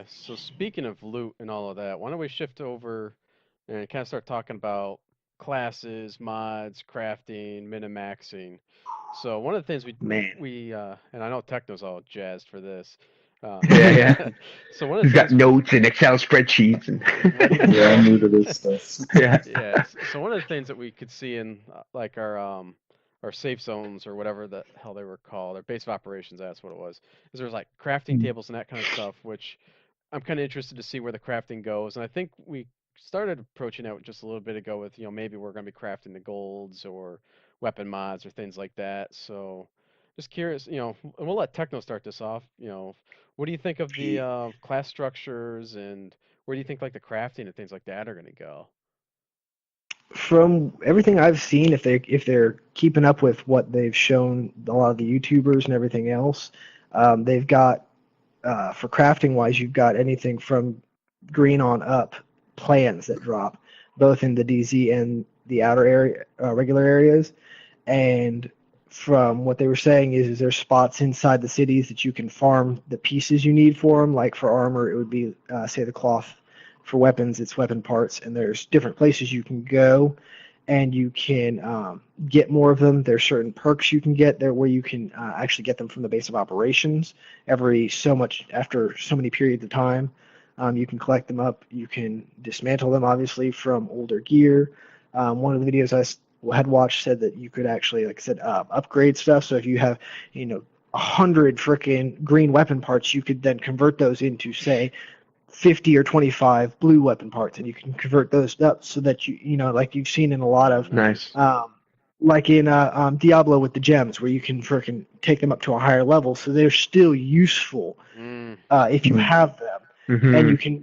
Yeah. So speaking of loot and all of that, why don't we shift over and kind of start talking about classes, mods, crafting, minimaxing. So one of the things Man. we and I know Techno's all jazzed for this. Uh, Yeah, yeah. so one of He's the got things notes and Excel spreadsheets and ready to Yeah, I'm go. new to this stuff. yeah. Yeah. So one of the things that we could see in like our safe zones or whatever the hell they were called, our base of operations, that's what it was, is there's like crafting Mm. tables and that kind of stuff, which I'm kind of interested to see where the crafting goes. And I think we started approaching it just a little bit ago with, maybe we're going to be crafting the golds or weapon mods or things like that. So just curious, and we'll let Techno start this off. What do you think of the class structures and where do you think like the crafting and things like that are going to go? From everything I've seen, if they're keeping up with what they've shown a lot of the YouTubers and everything else, they've got for crafting wise, you've got anything from green on up plans that drop, both in the DZ and the outer area, regular areas. And from what they were saying is there's spots inside the cities that you can farm the pieces you need for them. Like for armor, it would be say the cloth. For weapons, it's weapon parts, and there's different places you can go, and you can get more of them. There's certain perks you can get there where you can actually get them from the base of operations every so much after so many periods of time. You can collect them up. You can dismantle them, obviously, from older gear. One of the videos had watched said that you could actually, like I said, upgrade stuff. So if you have, 100 freaking green weapon parts, you could then convert those into, say, 50 or 25 blue weapon parts, and you can convert those up so that like you've seen in a lot of Nice. like in Diablo with the gems, where you can freaking take them up to a higher level, so they're still useful Mm, if you Mm. have them, and Mm-hmm. you can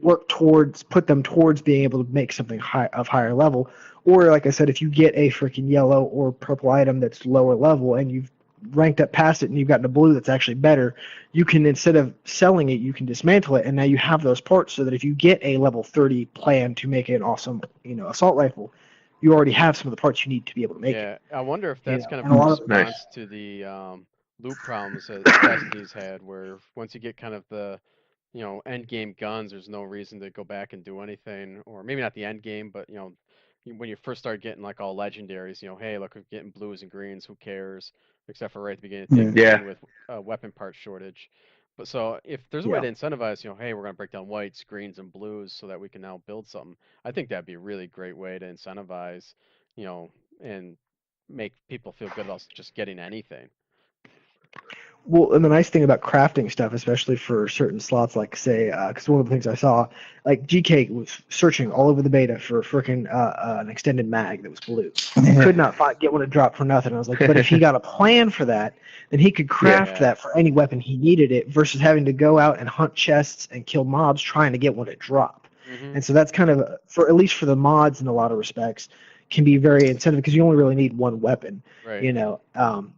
put them towards being able to make something of higher level. Or like I said, if you get a freaking yellow or purple item that's lower level and you've ranked up past it and you've gotten a blue that's actually better, you can, instead of selling it, you can dismantle it, and now you have those parts so that if you get a level 30 plan to make an awesome assault rifle, you already have some of the parts you need to be able to make it. yeah, I wonder if that's kind of And a a lot of Nice. response to the loot problems that Destiny's had, where once you get kind of the end game guns, there's no reason to go back and do anything, or maybe not the end game, but when you first start getting like all legendaries, hey, look, we're getting blues and greens, who cares? Except for right at the beginning, Yeah. taking the yeah, win with weapon part shortage. But so if there's a way yeah. to incentivize, hey, we're gonna break down whites, greens, and blues so that we can now build something, I think that'd be a really great way to incentivize, you know, and make people feel good about just getting anything. Well, and the nice thing about crafting stuff, especially for certain slots, like say, because one of the things I saw, like GK was searching all over the beta for freaking an extended mag that was blue, and could not get one to drop for nothing. I was like, but if he got a plan for that, then he could Yeah. craft Yeah. that for any weapon he needed it, versus having to go out and hunt chests and kill mobs trying to get one to drop. Mhm. And so that's kind of, for at least for the mods in a lot of respects, can be very incentive because you only really need one weapon. Right.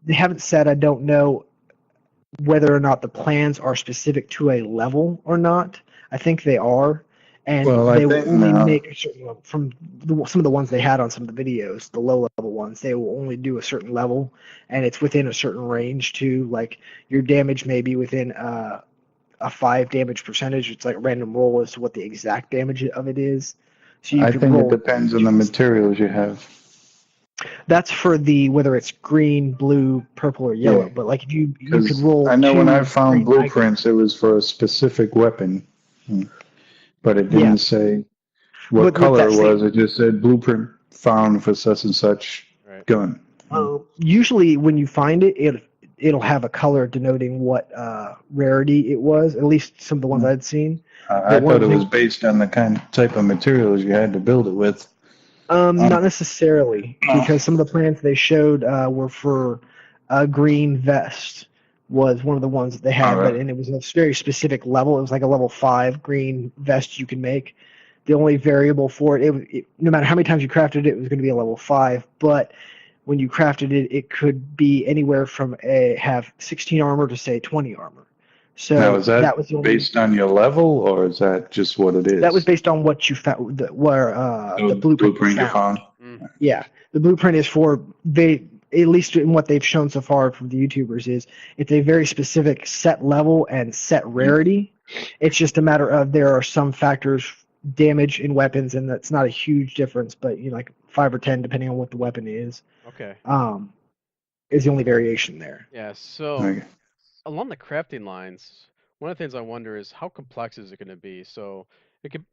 They haven't said, I don't know whether or not the plans are specific to a level or not. I think they are, and Well, I they will think only now. make a certain level. From some of the ones they had on some of the videos, the low level ones, they will only do a certain level, and it's within a certain range too. Like your damage may be within a 5 damage percentage. It's like a random roll as to what the exact damage of it is. So you I could think it roll. depends on the materials you have. That's for the whether it's green, blue, purple, or Yeah, yellow. But like if you could because roll I know when I two found green magnets. blueprints, it was for a specific weapon, but it Yeah, didn't say what but with color that it was. same, It just said blueprint found for such and such Right. gun. usually when you find it, it'll have a color denoting what rarity it was. At least some of the ones I'd seen. I But one thought of it the was things, based on the type of materials you had to build it with. not Um, necessarily, because some of the plans they showed were for a green vest was one of the ones that they all had, but right. and it was a very specific level. It was like a level 5 green vest you can make. The only variable for it, no matter how many times you crafted it, it was going to be a level 5. But when you crafted it, it could be anywhere from have 16 armor to say 20 armor. Now, So is that that was the only based on your level, or is that just what it that was is? based on what you found, where the The blueprint you blueprint you found. found. Mm. Yeah, the blueprint is for they at least in what they've shown so far from the YouTubers, is it's a very specific set level and set rarity. It's just a matter of there are some factors, damage in weapons, and that's not a huge difference, but like 5 or 10 depending on what the weapon is. Okay. Is the only variation there. Yeah. So Okay. along the crafting lines, one of the things I wonder is how complex is it going to be? So it could.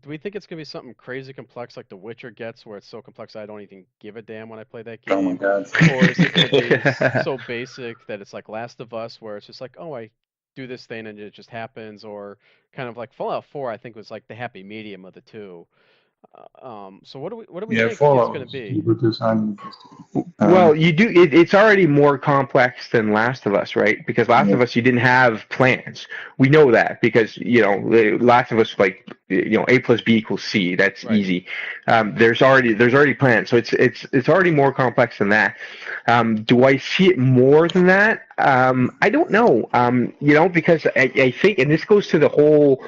Do we think it's going to be something crazy complex like The Witcher gets, where it's so complex I don't even give a damn when I play that Oh my game? God. Or is it going to be so basic that it's like Last of Us, where it's just like, oh, I do this thing and it just happens, or kind of like Fallout 4, I think was like the happy medium of the two. So what do we Yeah, think it's Fallout going to was be? super design. Well, you do. It's already more complex than Last of Us, right? Because Last Yeah. of Us, you didn't have plans. We know that because Last of Us, like A plus B equals C. That's Right. easy. There's already plans, so it's already more complex than that. Do I see it more than that? I don't know. Because I think, and this goes to the whole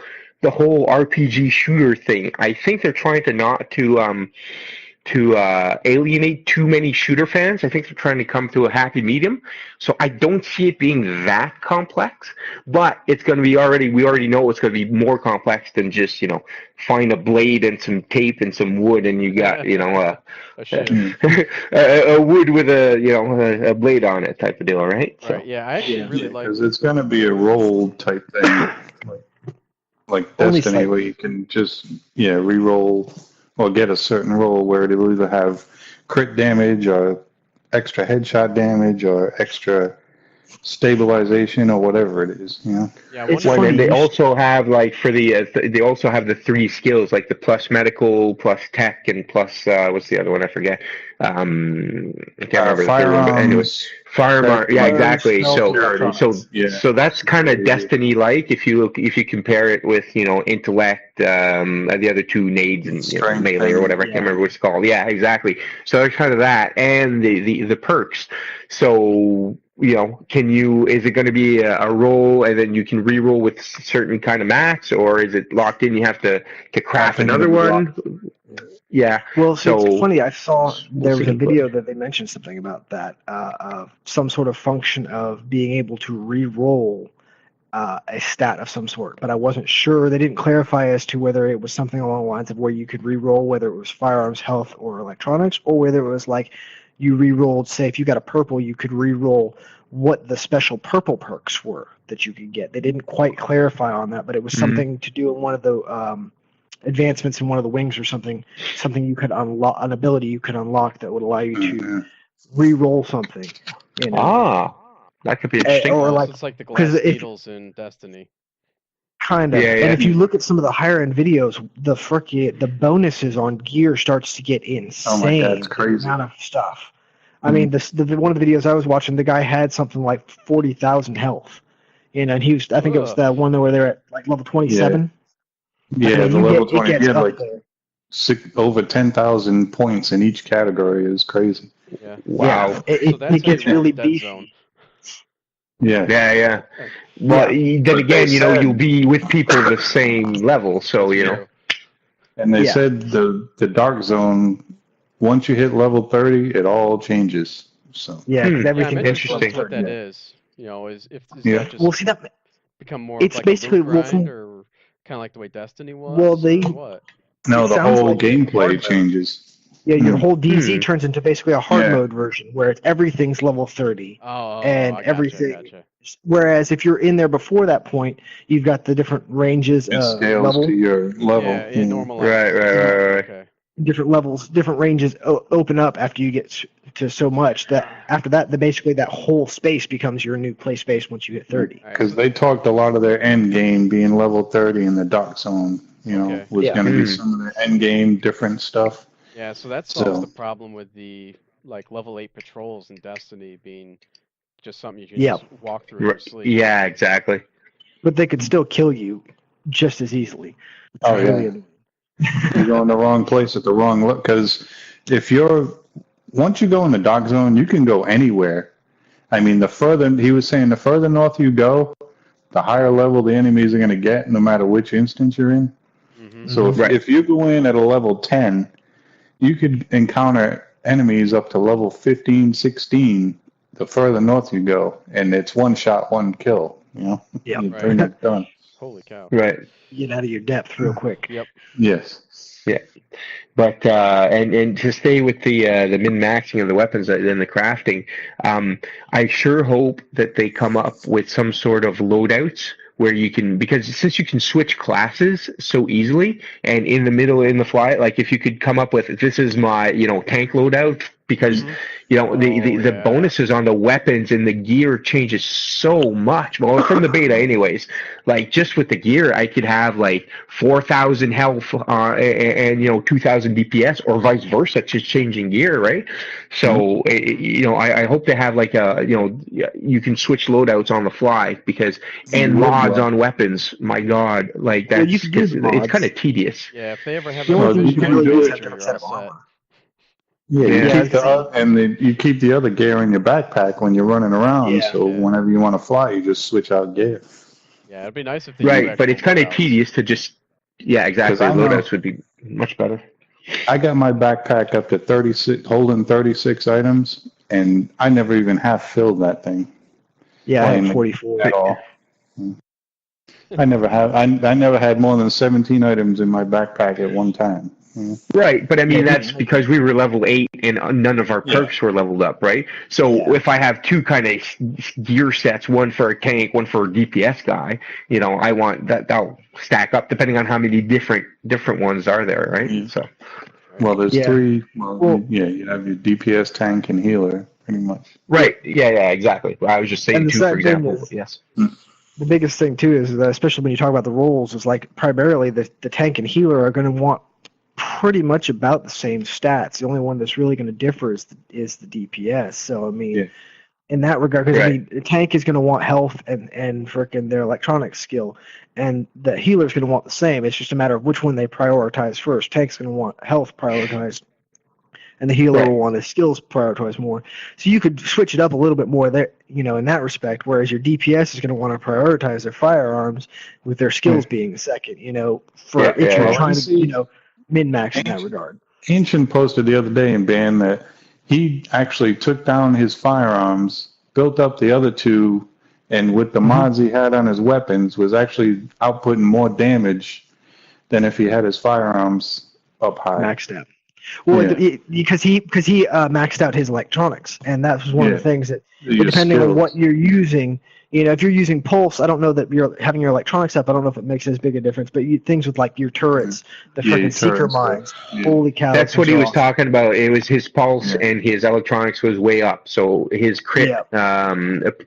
RPG shooter thing. I think they're trying to not to alienate too many shooter fans. I think they're trying to come to a happy medium. So I don't see it being that complex, but it's going to be we already know it's going to be more complex than just, find a blade and some tape and some wood and you got, A shiv. a wood with a blade on it type of deal, right? So. Right. Yeah, I actually Yeah. really like. Because it's going to be a roll type thing, like Only Destiny, slightly. where you can just re-roll or get a certain roll where it'll either have crit damage or extra headshot damage or extra stabilization or whatever it is. Yeah, It's Well, funny. and they also have like for the they also have the 3 skills like the plus medical, plus tech, and plus what's the other one? I forget. I can't remember the third one, but anyway, firearm. Yeah, exactly. So that's kind of Destiny-like if you compare it with intellect, the other 2 nades and Strength melee or whatever. I Yeah. can't remember what it's called. Yeah, exactly. So there's kind of that and the perks. So. Is it going to be a roll and then you can re-roll with certain kind of mats, or is it locked in? You have to craft another one. Yeah. Well, So it's funny. I saw there was a see, but- video that they mentioned something about that, of some sort of function of being able to re-roll a stat of some sort, but I wasn't sure. They didn't clarify as to whether it was something along the lines of where you could re-roll, whether it was firearms, health, or electronics, or whether it was like you re-rolled, say, if you got a purple, you could re-roll what the special purple perks were that you could get. They didn't quite clarify on that, but it was something to do in one of the advancements in one of the wings or something you could unlock, an ability you could unlock that would allow you to re-roll something. That could be interesting. Or So like, it's like the glass 'cause if- needles in Destiny. kind of. Yeah, And yeah. if you look at some of the higher end videos, the bonuses on gear starts to get insane. Oh my God, it's the crazy. amount of stuff. I mean, one of the videos I was watching, the guy had something like 40,000 health. And he was, I think it was the one where they're at like level 27. Yeah, I mean, the level it 20. gets He had up like there. over 10,000 points in each category. It was crazy. Yeah. Wow. Yeah, So that's it gets how you really run Dead beefy. Zone. Yeah. Yeah. Well, then But again, they said- you'll be with people the same level, so That's true. And they Yeah. said the dark zone, once you hit level 30, it all changes. So Yeah, 'cause Hmm. Yeah, I'm everything gets interested Interesting. in what that Yeah. is. Is Yeah. that just Well, see that. become more It's of like basically a loot well, grind, from or kind of like the way Destiny was? Well, they- or what? no, It the sounds whole like it. gameplay Hard mode. changes. your whole DZ Hmm. turns into basically a hard Yeah. mode version where everything's level 30. And I gotcha, everything. gotcha. Whereas if you're in there before that point, you've got the different ranges It of scales level, to your level. Yeah, it normalizes. Right. Okay. different levels, different ranges open up after you get to so much that after that, basically that whole space becomes your new play space once you hit 30. All right, Because they talked a lot of their end game being level 30 in the dark zone. Okay. Was Yeah. going to be Hmm. some of the end game different stuff. Yeah, so that solves So- the problem with the like level 8 patrols in Destiny being just something you can Yeah. just walk through in your sleep. Yeah, exactly. But they could still kill you just as easily. It's Oh, really yeah. annoying. You're going the wrong place at the wrong look. Because once you go in the dark zone, you can go anywhere. I mean, the further north you go, the higher level the enemies are going to get, no matter which instance you're in. Mm-hmm. So if you go in at a level 10, you could encounter enemies up to level 15, 16, the further north you go, and it's one shot, one kill. You know, Yep. you're Right. pretty much done. Holy cow. Right. Get out of your depth real quick. Yep. Yes. Yeah. But and to stay with the min maxing of the weapons and the crafting, I sure hope that they come up with some sort of loadouts where you can, because since you can switch classes so easily, and in the middle in the fly, like if you could come up with, this is my tank loadout, because the yeah. bonuses on the weapons and the gear changes so much. Well, from the beta anyways, like just with the gear I could have like 4,000 health and 2,000 DPS, or vice versa, just changing gear, right? So I hope to have like you can switch loadouts on the fly, because and mods on weapons, my god, like that's you can use it's kind mods. of tedious. Yeah, if they ever have The a only thing you you can can really do use it. is feature, that you're set all of set. armor. Yeah, you Yeah, keep you keep the other gear in your backpack when you're running around. Yeah. So whenever you want to fly, you just switch out gear. Yeah, it'd be nice if they do Right, but actual it's kind of loadouts. tedious to just, yeah, exactly. I know- Loadouts would be much better. I got my backpack up to 36, holding 36 items, and I never even half filled that thing Yeah, I Playing have the 44. at all. I never had more than 17 items in my backpack at one time. Right, but I mean, Yeah, that's because we were level 8 and none of our perks were leveled up, right? So Yeah. if I have two kind of gear sets, one for a tank, one for a DPS guy, I want that'll stack up depending on how many different ones are there, right? Yeah. So Well, there's Yeah. three. Well- You have your DPS, tank, and healer, pretty much. right, yeah, exactly. I was just saying And the two, for sad thing example. is- Yes. The biggest thing too is that, especially when you talk about the roles, is like primarily the tank and healer are going to want pretty much about the same stats. The only one that's really going to differ is the DPS. So I mean, in that regard, because I mean, the tank is going to want health and frickin' their electronics skill, and the healer's going to want the same. It's just a matter of which one they prioritize first. Tank's going to want health prioritized, and the healer will want his skills prioritized more. So you could switch it up a little bit more there, in that respect, whereas your DPS is going to want to prioritize their firearms with their skills being second, if you're trying to, min-max in that regard. Ancient posted the other day in Ban that he actually took down his firearms, built up the other two, and with the mods he had on his weapons, was actually outputting more damage than if he had his firearms up high. Maxed out. Well, because he maxed out his electronics, and that was one of the things that, depending on what you're using, if you're using Pulse, I don't know that you're having your electronics up. I don't know if it makes as big a difference, but things with like your turrets, the freaking Seeker mines, holy cow! That's what he was talking about. It was his Pulse and his electronics was way up, so his crit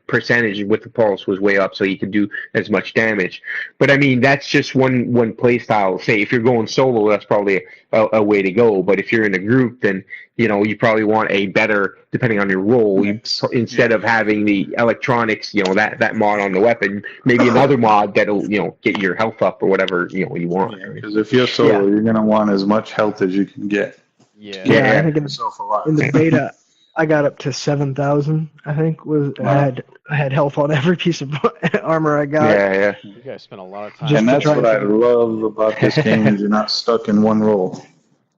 percentage with the Pulse was way up, so he could do as much damage. But I mean, that's just one play style. Say if you're going solo, that's probably a way to go. But if you're in a group, then you probably want a better, depending on your role, instead of having the electronics, that mod on the weapon, maybe another mod that'll, get your health up or whatever, you want. Because if you're solo, you're going to want as much health as you can get. Yeah. I think in the beta, I got up to 7,000. I think I had health on every piece of armor I got. Yeah. You guys spent a lot of time. And that's what I love about this game is you're not stuck in one role.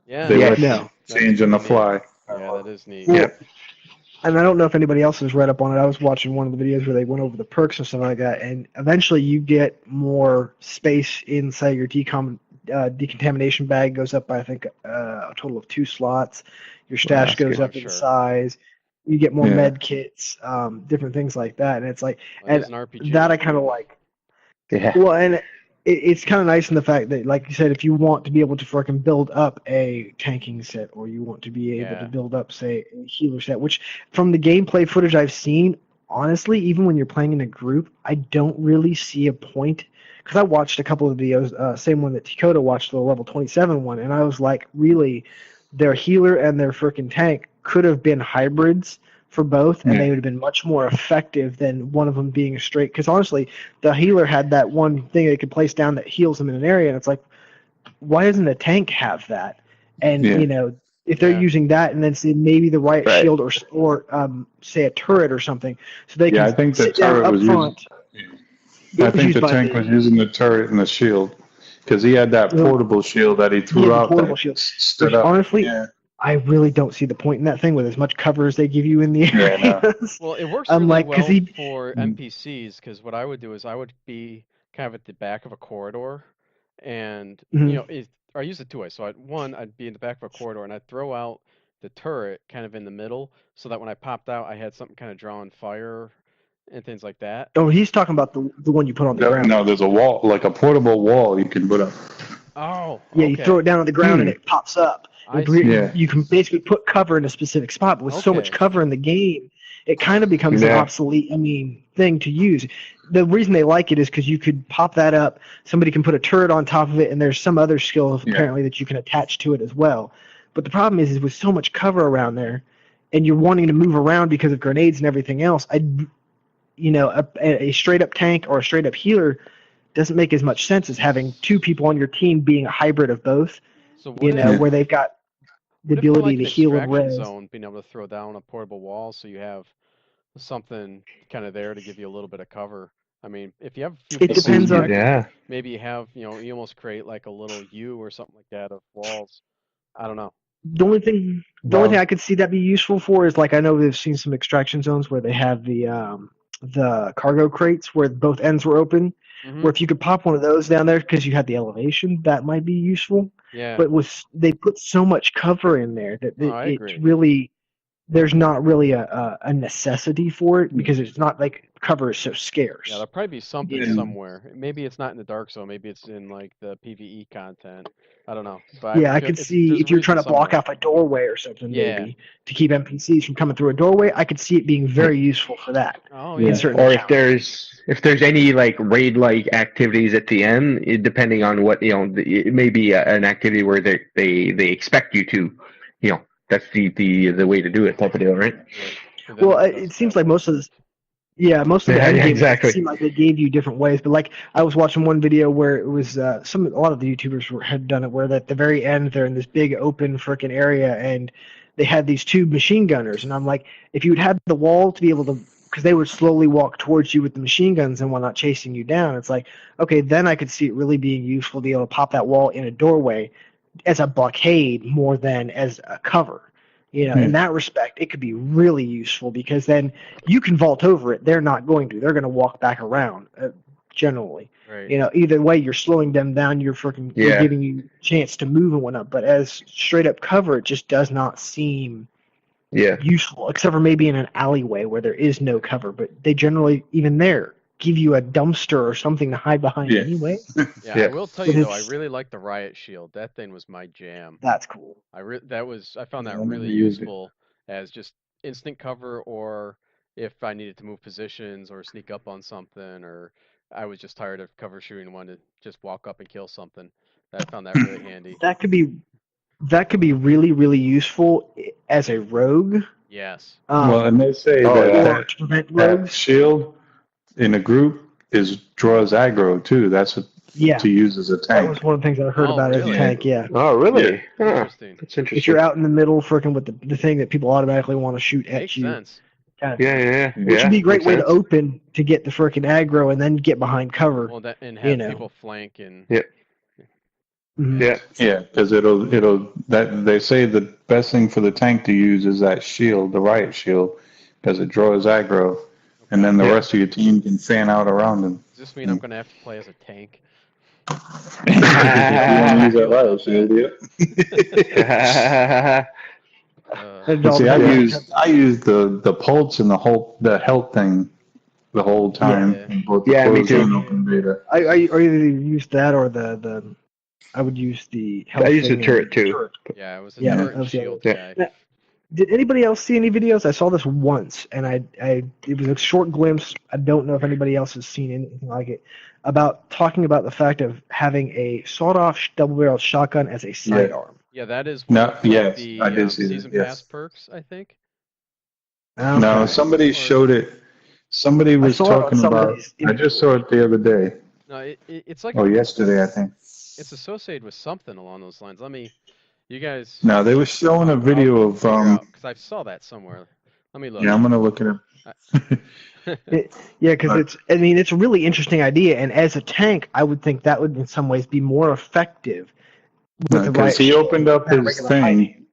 Yeah. They let No. you change on the fly. Yeah, that is neat. Well, and I don't know if anybody else has read up on it. I was watching one of the videos where they went over the perks and stuff like that, and eventually you get more space inside your decontamination bag. Goes up by, I think, a total of 2 slots. Your stash goes up in size. You get more med kits, different things like that, and it's like, Well, an RPG. that I kind of like. Yeah. Well, and it's kind of nice in the fact that, like you said, if you want to be able to freaking build up a tanking set, or you want to be able to build up, say, a healer set, which from the gameplay footage I've seen, honestly, even when you're playing in a group, I don't really see a point. Because I watched a couple of videos, same one that Dakota watched, the level 27 one, and I was like, really, their healer and their freaking tank could have been hybrids for both, and they would have been much more effective than one of them being a straight. Because honestly, the healer had that one thing they could place down that heals them in an area, and it's like, why doesn't a tank have that? And if they're using that, and then say maybe the right shield or say a turret or something, so they can I think the sit down turret up was front. I think the tank was using the turret and the shield because he had that portable shield that he threw out. Portable shield. Stood up. Honestly, I really don't see the point in that thing with as much cover as they give you in the Yeah, no. areas. Well, it works I'm really like, because well he, for Mm. NPCs because what I would do is I would be kind of at the back of a corridor, and mhm. I use it two ways. So I'd be in the back of a corridor and I'd throw out the turret kind of in the middle so that when I popped out, I had something kind of drawing fire and things like that. Oh, he's talking about the one you put on the No, ground. no, there's a wall, like a portable wall you can put up. Oh, Yeah, you throw okay. it down on the ground and it pops up. I see. Yeah. You can basically put cover in a specific spot, but with so much Okay. cover in the game, it kind of becomes an Yeah. obsolete, thing to use. The reason they like it is because you could pop that up. Somebody can put a turret on top of it, and there's some other skill Yeah. apparently that you can attach to it as well. But the problem is with so much cover around there, and you're wanting to move around because of grenades and everything else. A straight up tank or a straight up healer doesn't make as much sense as having two people on your team being a hybrid of both. So what Yeah. Where they've got the what if for ability like to an heal and extraction res. zone, being able to throw down a portable wall so you have something kind of there to give you a little bit of cover? I mean, if you have a few It people depends on. extracting, Yeah. maybe you have, you almost create like a little U or something like that of walls. I don't know. The only thing I could see that be useful for is like I know they've seen some extraction zones where they have the cargo crates where both ends were open. Hmm. Where if you could pop one of those down there because you had the elevation, that might be useful. Yeah. But they put so much cover in there that Oh, I it's agree. really there's not really a necessity for it because it's not like cover is so scarce. Yeah, there'll probably be something You know? somewhere. Maybe it's not in the dark zone. Maybe it's in like the PvE content. I don't know, but Yeah, I could see there's a if you're reason trying to block somewhere. off a doorway or something, Yeah. maybe to keep NPCs from coming through a doorway. I could see it being very useful for that. Oh Yeah. yeah. In certain Or if encounters. there's any like raid like activities at the end, depending on what it may be an activity where they expect you to, that's the way to do it type of deal, right? And then Well, it does it seems that. like most of the Yeah, end yeah, games exactly. seem like they gave you different ways. But like I was watching one video where it was a lot of the YouTubers had done it where at the very end they're in this big open freaking area and they had these two machine gunners and I'm like, if you had the wall to be able to, because they would slowly walk towards you with the machine guns and whatnot chasing you down. It's like, okay, then I could see it really being useful to be able to pop that wall in a doorway as a blockade more than as a cover. In that respect, it could be really useful because then you can vault over it. They're not going to. They're going to walk back around generally. Right. Either way, you're slowing them down. You're Yeah. giving you a chance to move and whatnot. But as straight up cover, it just does not seem Yeah. useful, except for maybe in an alleyway where there is no cover. But they generally, even there, give you a dumpster or something to hide behind Yeah. anyway. Yeah, Yeah. I will tell But you though, I it's really like the riot shield. That thing was my jam. that's cool. I found Yeah, that I really never used it. useful as just instant cover, or if I needed to move positions or sneak up on something, or I was just tired of cover shooting and wanted to just walk up and kill something. I found that really handy. That could be really really useful as a rogue. Yes. Well, and they say Oh, that, yeah. Or to prevent that rogues. shield in a group draws aggro too. That's what Yeah, to use as a that tank. was one of the things I heard Oh, about as a really? tank. Yeah, Oh, really? Huh. Interesting. That's if interesting. you're out in the middle, freaking with the thing that people automatically want to shoot at Makes you, sense. kind of Yeah, thing. yeah, yeah. Which would be a great Makes way to sense. open to get the freaking aggro and then get behind cover. Well, and You have know. people flank and Yeah. Mhm. Yeah. Yeah, because that they say the best thing for the tank to use is that shield, the riot shield, because it draws aggro, and then the Yeah. rest of your team can fan out around them. Does this mean I'm gonna have to play as a tank? If you want to use that Feel about riot shield, yeah. It But all see, depends on I used the pulse and the health thing the whole time Yeah. in both the Yeah, me closed too. and open beta. I either use that or the I would use the health I use the thing turret and too. turret. Yeah, it was a Yeah, turret that and was the other shield one. guy. Yeah. Did anybody else see any videos? I saw this once, and it was a short glimpse. I don't know if anybody else has seen anything like it. Talking about the fact of having a sawed-off double-barreled shotgun as a sidearm. Yeah, that is one No, of like, yes, the I did see that, season yes. pass perks, I think. No, Okay. somebody Or- showed it. Somebody was saw it on talking about. somebody's I just saw it the other day, No, it's like or yesterday, I think. it's associated with something along those lines. You guys. No, they were showing a video of because I saw that somewhere. Let me look. Yeah, I'm gonna look it up. Yeah, because it's a really interesting idea, and as a tank, I would think that would in some ways be more effective with the Because right he opened up than a his regular thing, hiding.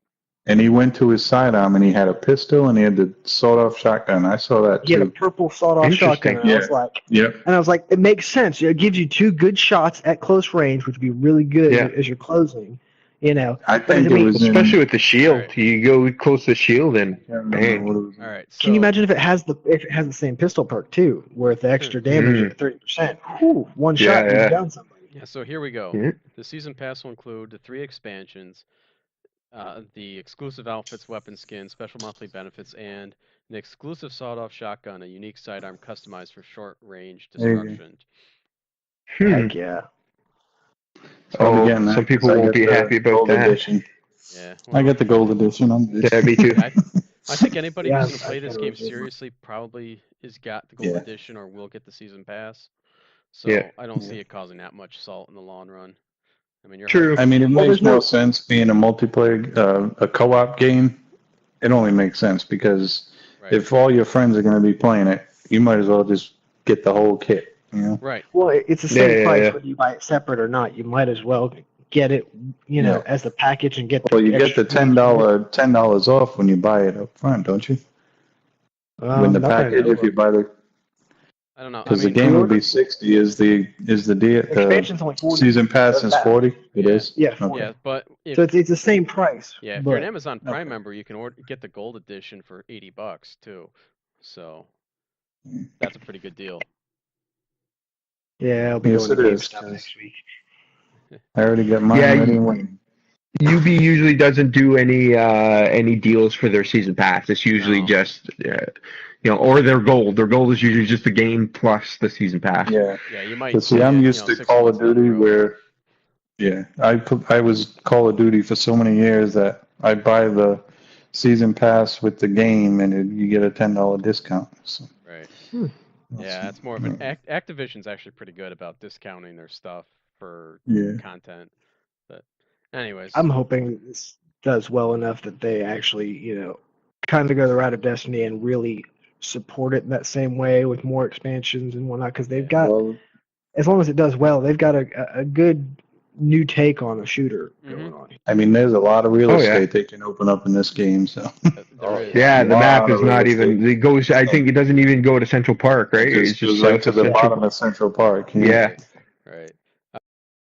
And he went to his sidearm and he had a pistol and he had the sawed-off shotgun. I saw that He had a too. purple sawed-off shotgun, Interesting. and I was like, it makes sense. It gives you two good shots at close range, which would be really good Yeah. as you're closing. You know, I but I think it mean, was in. Especially with the shield. Alright. You go close to the shield and I can't remember man. what it was. All right. So, can you imagine if it has the same pistol perk too, where the extra damage at 30%, one Yeah, shot yeah. brings down somebody. Yeah. So here we go. Yeah. The season pass will include the 3 expansions, the exclusive outfits, weapon skins, special monthly benefits, and an exclusive sawed-off shotgun, a unique sidearm customized for short-range There you go. destruction. Heck yeah. So I'll be Oh, getting that some 'cause people I won't got be the happy about gold that. edition. Yeah. I well, got the gold edition. I'm good. Yeah, me too. I think anybody Yeah, who's gonna I play this can't game really- seriously probably has got the gold Yeah. edition or will get the season pass. So Yeah. I don't Yeah. see it causing that much salt in the long run. I mean, you're True. I mean, it Well, makes there's no- more sense being a multiplayer, a co-op game. It only makes sense because right. if all your friends are going to be playing it, you might as well just get the whole kit. You know? Right. Well, it's the same Yeah, price yeah. whether you buy it separate or not. You might as well get it, Yeah. as the package and get. Well, you get the extra- $10 off when you buy it up front, don't you? When the not that I package, know if you of. buy the, I don't know. I because the mean, game would be pre-order? 60. Is the Expansion's only 40. season pass is 40? It Yeah. is. Yeah, 40. yeah, but if So it's the same price. yeah, if but, you're an Amazon Prime okay. member, you can get the gold edition for $80 too. So that's a pretty good deal. Yeah, I'll be Yes, going to it is, GameStop 'cause- next week. I already got mine Yeah, ready and waiting. UB usually doesn't do any deals for their season pass. It's usually No. just or their gold. Their gold is usually just the game plus the season pass. Yeah. Yeah, you might. But see, see I'm it, used to 6 Call of months down the Duty road. where, yeah, I was Call of Duty for so many years that I buy the season pass with the game and you get a $10 discount. So, Right. Hmm. Yeah, it's more of an Activision's actually pretty good about discounting their stuff for Yeah. content. But anyways, I'm hoping this does well enough that they actually, kind of go the route of Destiny and really support it in that same way with more expansions and whatnot. Because they've got, Well, as long as it does well, they've got a good new take on a shooter going on. I mean, there's a lot of real Oh, yeah. estate they can open up in this game. So, there is. Yeah, the Lot map of is not real even. estate. It goes. I think it doesn't even go to Central Park, right? it just goes right to the bottom of Central Park. Yeah.